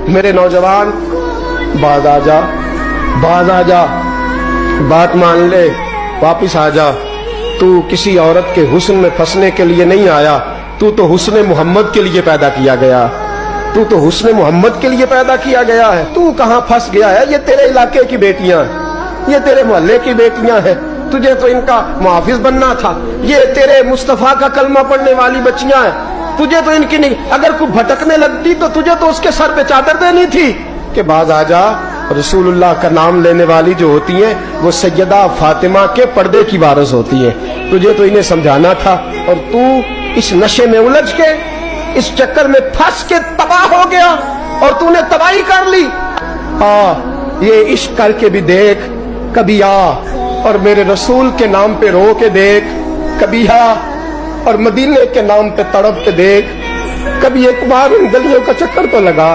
میرے نوجوان باز آ جا، باز آ جا، بات مان لے، واپس آ جا۔ تو کسی عورت کے حسن میں پھنسنے کے لیے نہیں آیا، تو حسن محمد کے لیے پیدا کیا گیا، تو حسن محمد کے لیے پیدا کیا گیا ہے۔ تو کہاں پھنس گیا ہے؟ یہ تیرے علاقے کی بیٹیاں ہیں، یہ تیرے محلے کی بیٹیاں ہیں، تجھے تو ان کا محافظ بننا تھا۔ یہ تیرے مصطفیٰ کا کلمہ پڑھنے والی بچیاں ہیں، تجھے تو ان کی نہیں، اگر کوئی بھٹکنے لگتی تو تجھے تو اس کے سر پہ چادر دینی تھی کہ باز آ جا۔ رسول اللہ کا نام لینے والی جو ہوتی ہیں وہ سیدہ فاطمہ کے پردے کی وارث ہوتی ہیں، تجھے تو انہیں سمجھانا تھا، اور تو اس نشے میں الجھ کے، اس چکر میں پھنس کے تباہ ہو گیا، اور تو نے تباہی کر لی۔ یہ عشق کر کے بھی دیکھ، کبھی آ اور میرے رسول کے نام پہ رو کے دیکھ، کبھی آ اور مدینے کے نام پہ تڑپ کے دیکھ، کبھی ایک بار ان گلیوں کا چکر تو لگا۔